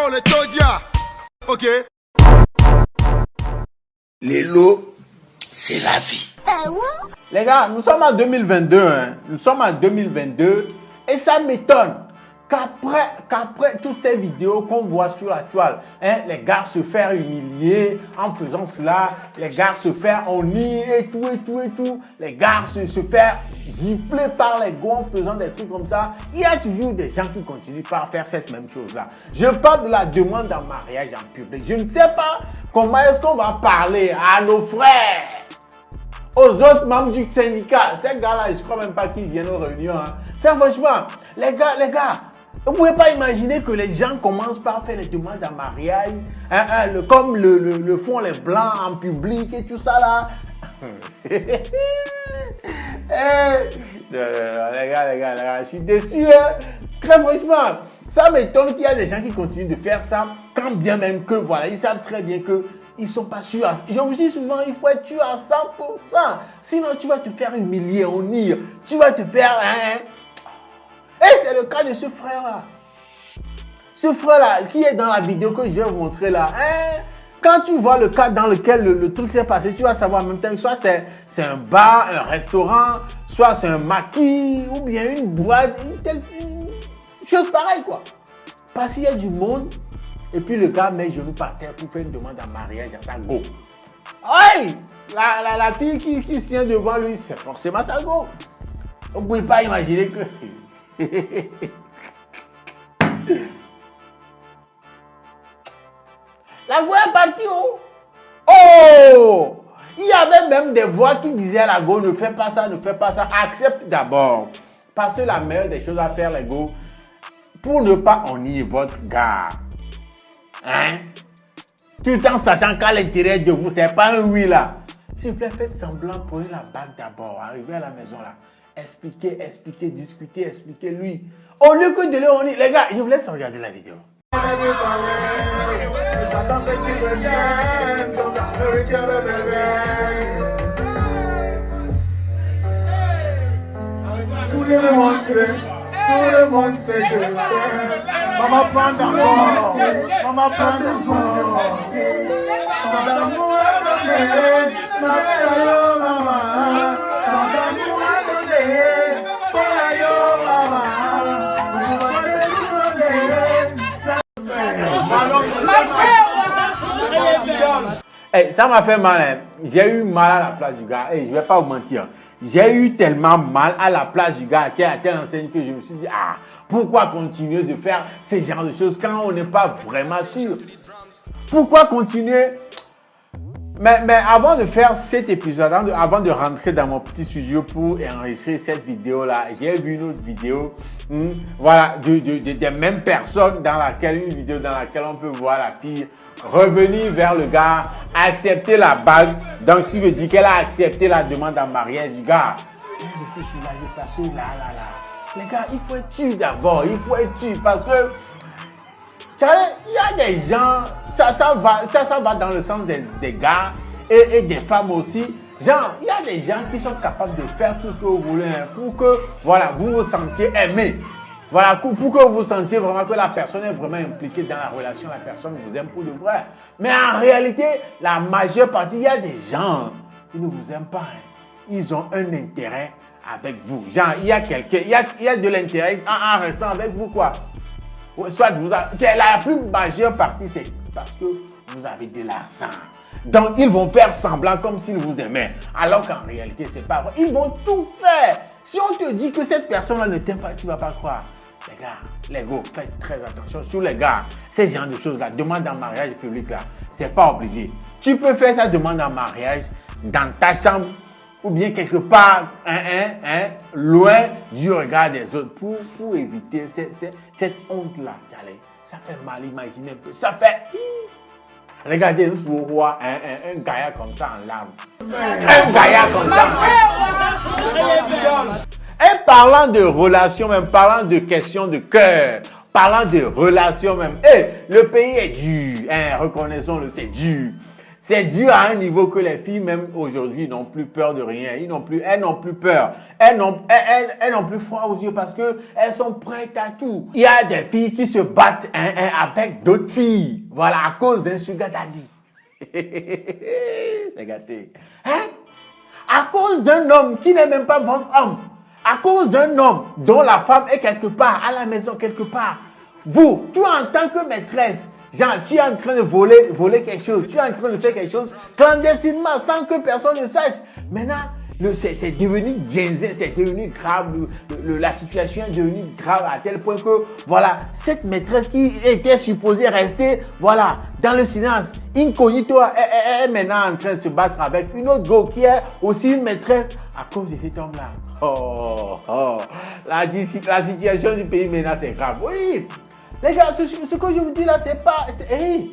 Oh, le Todia. Ok. Les lots, c'est la vie. Les gars, nous sommes en 2022, hein. Nous sommes en 2022 et ça m'étonne qu'après toutes ces vidéos qu'on voit sur la toile, hein, les gars se faire humilier en faisant cela, les gars se faire ennuyer et tout, les gars se faire gifler par les gars en faisant des trucs comme ça. Il y a toujours des gens qui continuent par faire cette même chose-là. Je parle de la demande en mariage en public. Je ne sais pas comment est-ce qu'on va parler à nos frères, aux autres membres du syndicat. Ces gars-là, je ne crois même pas qu'ils viennent aux réunions. Hein. Franchement, les gars, vous ne pouvez pas imaginer que les gens commencent par faire les demandes en mariage, comme le font les blancs en public et tout ça là. Les gars, je suis déçu. Hein. Très franchement, ça m'étonne qu'il y a des gens qui continuent de faire ça, quand bien même que, voilà, ils savent très bien que ils sont pas sûrs. Je me dis souvent, il faut être sûr à 100%. Sinon, tu vas te faire humilier, honnir. Tu vas te faire... Et c'est le cas de ce frère-là. Ce frère-là, qui est dans la vidéo que je vais vous montrer là. Quand tu vois le cas dans lequel le truc s'est passé, tu vas savoir en même temps, soit c'est un bar, un restaurant, soit c'est un maquis, ou bien une boîte, une chose pareille, quoi. Parce qu'il y a du monde, et puis le gars met les genoux par terre pour faire une demande en mariage à sa go. Oui, la fille qui se tient devant lui, c'est forcément sa go. Vous ne pouvez pas imaginer que... La voix est partie. Oh! Il y avait même des voix qui disaient à la go, ne fais pas ça, accepte d'abord. Parce que la meilleure des choses à faire, les go, pour ne pas ennuyer votre gars. Hein? Tout en sachant qu'à l'intérieur de vous, c'est pas un oui là. S'il vous plaît, faites semblant, prenez la bague d'abord, arrivez à la maison là. Expliquez, discutez, expliquez-lui. Au lieu que de le ennuyer, les gars, je vous laisse regarder la vidéo. Tout le monde fait que maman prend d'abord, maman prend d'abord. Hey, ça m'a fait mal. Hein. J'ai eu mal à la place du gars. Et je ne vais pas vous mentir. J'ai eu tellement mal à la place du gars à telle enseigne que je me suis dit, pourquoi continuer de faire ce genre de choses quand on n'est pas vraiment sûr? Pourquoi continuer? Mais avant de faire cet épisode, avant de rentrer dans mon petit studio pour enregistrer cette vidéo-là, j'ai vu une autre vidéo, voilà, des mêmes personnes une vidéo dans laquelle on peut voir la fille revenir vers le gars, accepter la bague. Donc, ce qui veut dire qu'elle a accepté la demande en mariage du gars. Je suis soulagé parce que là. Les gars, il faut être sûr d'abord, parce que il y a des gens, ça va dans le sens des gars et des femmes aussi. Genre, il y a des gens qui sont capables de faire tout ce que vous voulez pour que, voilà, vous vous sentiez aimé. Voilà, pour que vous sentiez vraiment que la personne est vraiment impliquée dans la relation, la personne vous aime pour de vrai. Mais en réalité, la majeure partie, il y a des gens qui ne vous aiment pas. Ils ont un intérêt avec vous. Genre, il y a quelqu'un, il y a de l'intérêt en restant avec vous, quoi. Soit c'est la plus majeure partie, c'est parce que vous avez de l'argent. Donc, ils vont faire semblant comme s'ils vous aimaient. Alors qu'en réalité, c'est pas vrai. Ils vont tout faire. Si on te dit que cette personne-là ne t'aime pas, tu ne vas pas croire. Les gars, les gars, faites très attention sur les gars. Ces genres de choses-là, demande en mariage public, là, c'est pas obligé. Tu peux faire ta demande en mariage dans ta chambre ou bien quelque part, loin du regard des autres pour éviter cette honte-là. Ça fait mal, imaginez un peu. Ça fait... Regardez un roi, un gaillard comme ça en larmes. Un gaillard comme ça. Et parlant de relations même, parlant de questions de cœur, parlant de relations même, le pays est dur, reconnaissons-le, c'est dur. C'est dû à un niveau que les filles, même aujourd'hui, n'ont plus peur de rien. Elles n'ont plus peur. Elles n'ont plus froid aux yeux parce qu'elles sont prêtes à tout. Il y a des filles qui se battent avec d'autres filles. Voilà, à cause d'un sugar daddy. C'est gâté. Hein? À cause d'un homme qui n'est même pas votre homme. À cause d'un homme dont la femme est quelque part, à la maison quelque part. Vous, toi en tant que maîtresse, genre, tu es en train de voler quelque chose, tu es en train de faire quelque chose clandestinement, sans que personne ne sache. Maintenant, c'est devenu ginzé, c'est devenu grave, la situation est devenue grave à tel point que, voilà, cette maîtresse qui était supposée rester, voilà, dans le silence, incognito, est maintenant en train de se battre avec une autre go qui est aussi une maîtresse à cause de cet homme-là. La situation du pays maintenant, c'est grave. Oui, les gars, ce que je vous dis là, c'est pas... Hey.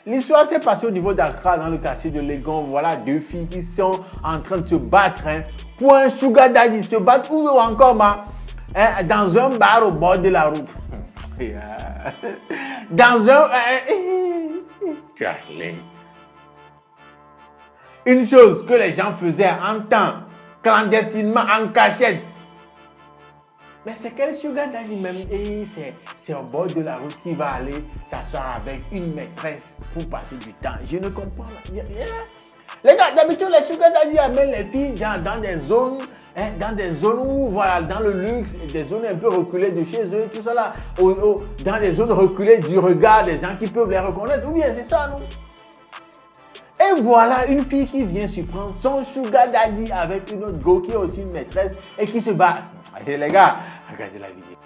L'histoire s'est passée au niveau d'Accra, dans le quartier de Legon. Voilà, deux filles qui sont en train de se battre pour un sugar daddy. Se battre où encore, dans un bar au bord de la route. Dans un... Une chose que les gens faisaient en temps, clandestinement, en cachette. Mais c'est quel sugar daddy même? C'est au bord de la route qui va aller s'asseoir avec une maîtresse pour passer du temps. Je ne comprends pas. Les gars, d'habitude, les sugar daddy amènent les filles dans des zones, où, voilà, dans le luxe, des zones un peu reculées de chez eux, tout ça là, dans des zones reculées du regard des gens qui peuvent les reconnaître. Ou bien c'est ça, non? Et voilà une fille qui vient surprendre son sugar daddy avec une autre go qui est aussi une maîtresse et qui se bat. Allez les gars, regardez la vidéo.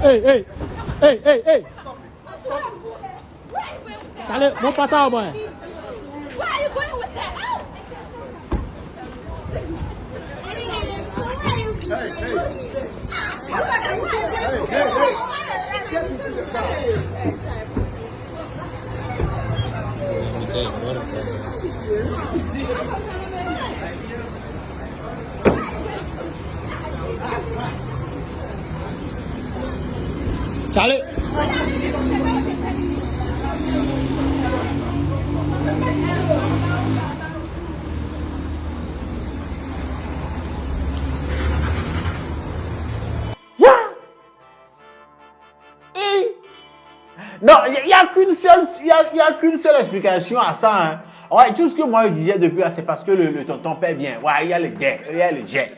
Hey! Allez, mon pata, boy. Where are you going with that? Charlie. Non, il n'y a qu'une seule explication à ça. Hein. Ouais, tout ce que moi je disais depuis là, c'est parce que le tonton paie bien. Ouais, il y a le jet.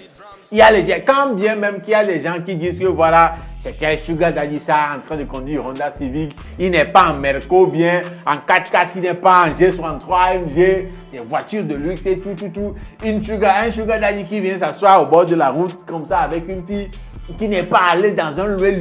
Quand bien même qu'il y a des gens qui disent que voilà, c'est quel sugar daddy ça en train de conduire Honda Civic. Il n'est pas en Merco bien, en 4x4, il n'est pas en G63 MG, des voitures de luxe et tout. Un sugar daddy qui vient s'asseoir au bord de la route comme ça avec une fille qui n'est pas allé dans un lieu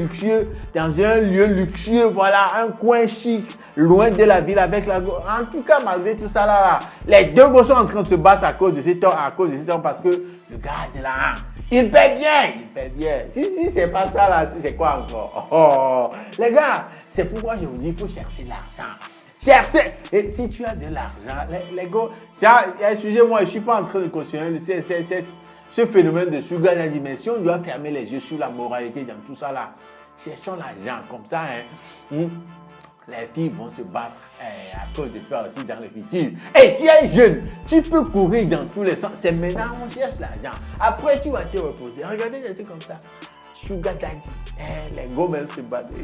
luxueux, voilà, un coin chic, loin de la ville avec la... En tout cas, malgré tout ça là, les deux gosses sont en train de se battre à cause de cet homme, parce que le gars de là, il paie bien. Si c'est pas ça là, c'est quoi encore? Oh, les gars, c'est pourquoi je vous dis, il faut chercher l'argent. Cherchez. Et si tu as de l'argent, les gars, excusez-moi, je ne suis pas en train de cautionner ce phénomène de sugar daddy, mais si on doit fermer les yeux sur la moralité dans tout ça là, cherchons l'argent comme ça, les filles vont se battre à cause de toi aussi dans le futur. Et tu es jeune, tu peux courir dans tous les sens. C'est maintenant on cherche l'argent. Après tu vas te reposer. Regardez des trucs comme ça. Sugar daddy, les gars même se battent.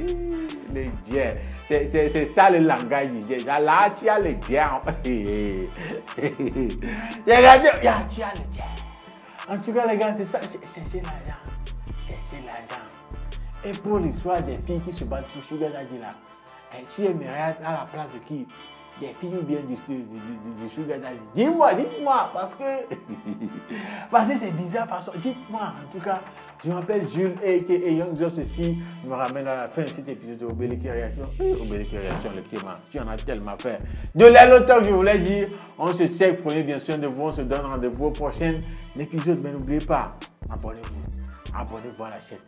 Les jets, c'est ça le langage du jet. Là tu as le jet. Regardez, tu as le jet. En tout cas, les gars, c'est ça, chercher l'argent. Et pour l'histoire des filles qui se battent pour sugar daddy là, tu aimerais à la place de qui? des filles ou bien du sugar daddy. Dites-moi, parce que c'est bizarre, parce que dites-moi, en tout cas, je m'appelle Jules et Young Joss ici, me ramène à la fin de cet épisode de Obéliki Réaction. Obéliki Réaction, le Kéma, tu en as tellement fait. De là, l'auteur, je voulais dire, on se check, prenez bien soin de vous, on se donne rendez-vous au prochain épisode, mais n'oubliez pas, abonnez-vous à la chaîne.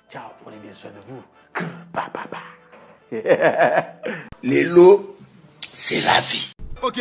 Ciao, prenez bien soin de vous. Les lots, c'est la vie. Ok.